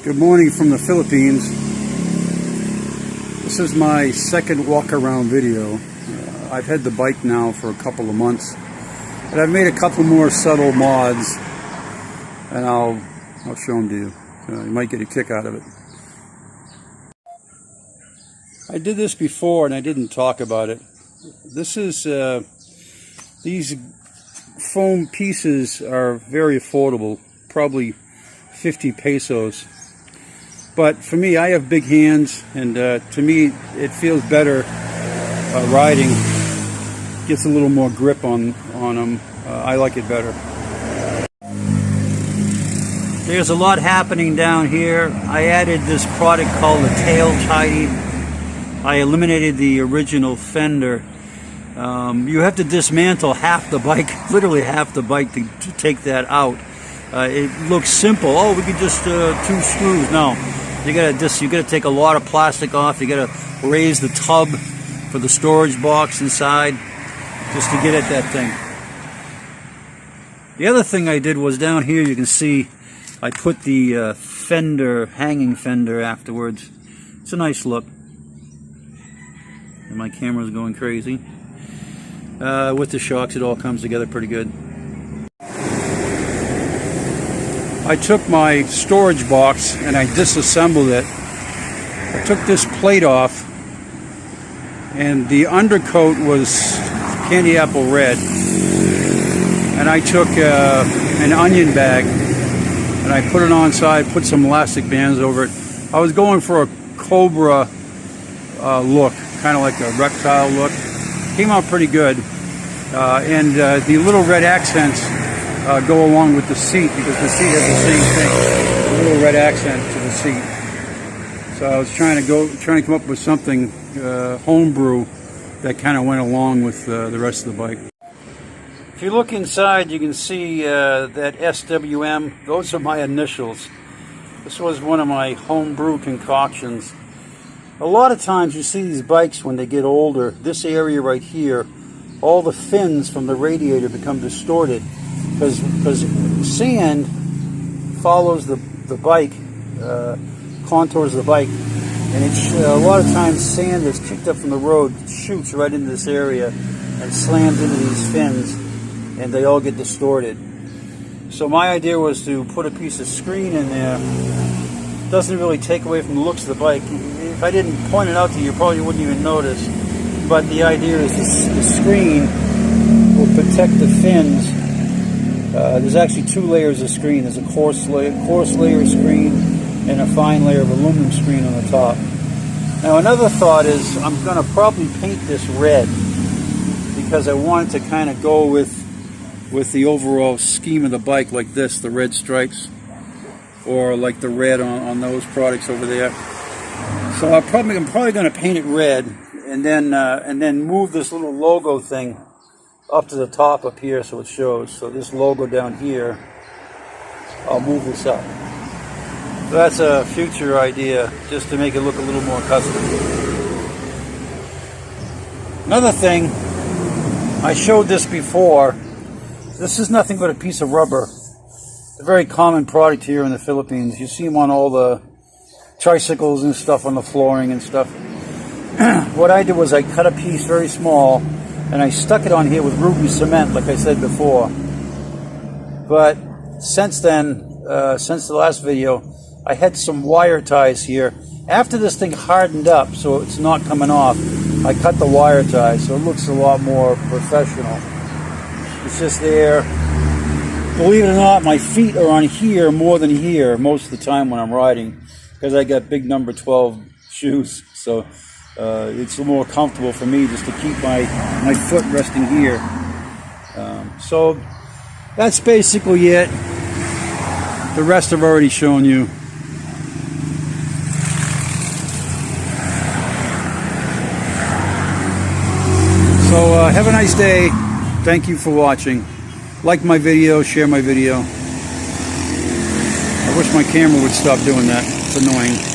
Good morning from the Philippines. This is my second walk-around video. I've had the bike now for a couple of months, and I've made a couple more subtle mods, and I'll show them to you. You might get a kick out of it. I did this before, and I didn't talk about it. This is these foam pieces are very affordable, probably 50 pesos. But for me, I have big hands, and to me, it feels better riding. Gets a little more grip on them. I like it better. There's a lot happening down here. I added this product called the Tail Tidy. I eliminated the original fender. You have to dismantle half the bike, literally half the bike, to take that out. It looks simple. Oh, we could just 2 screws. No. You gotta take a lot of plastic off. You gotta raise the tub for the storage box inside just to get at that thing. The other thing I did was down here, you can see I put the fender, hanging fender afterwards. It's a nice look. And my camera's going crazy. With the shocks, it all comes together pretty good. I took my storage box and I disassembled it. I took this plate off, and the undercoat was candy apple red. And I took an onion bag and I put it on side, put some elastic bands over it. I was going for a Cobra look, kind of like a reptile look. Came out pretty good. And the little red accents go along with the seat, because the seat has the same thing, a little red accent to the seat. So I was trying to come up with something homebrew that kind of went along with the rest of the bike. If you look inside, you can see that SWM. Those are my initials. This was one of my homebrew concoctions. A lot of times you see these bikes when they get older, this area right here, all the fins from the radiator become distorted. Because sand follows the bike, contours the bike, and a lot of times sand that's kicked up from the road shoots right into this area and slams into these fins, and they all get distorted. So my idea was to put a piece of screen in there. Doesn't really take away from the looks of the bike. If I didn't point it out to you, you probably wouldn't even notice. But the idea is the screen will protect the fins. There's actually 2 layers of screen. There's a coarse layer screen and a fine layer of aluminum screen on the top. Now another thought is I'm going to probably paint this red, because I want it to kind of go with the overall scheme of the bike, like this, the red stripes, or like the red on those products over there. So I'm probably going to paint it red, and then move this little logo thing up to the top up here so it shows. So this logo down here, I'll move this up. So that's a future idea, just to make it look a little more custom. Another thing, I showed this before. This is nothing but a piece of rubber. It's a very common product here in the Philippines. You see them on all the tricycles and stuff, on the flooring and stuff. What I did was I cut a piece very small, and I stuck it on here with ruby cement, like I said before. But since then, since the last video, I had some wire ties here. After this thing hardened up, so it's not coming off, I cut the wire ties, so it looks a lot more professional. It's just there. Believe it or not, my feet are on here more than here most of the time when I'm riding, because I got big number 12 shoes. So it's more comfortable for me just to keep my foot resting here. So that's basically it. The rest I've already shown you. So have a nice day. Thank you for watching. Like my video, share my video. I wish my camera would stop doing that. It's annoying.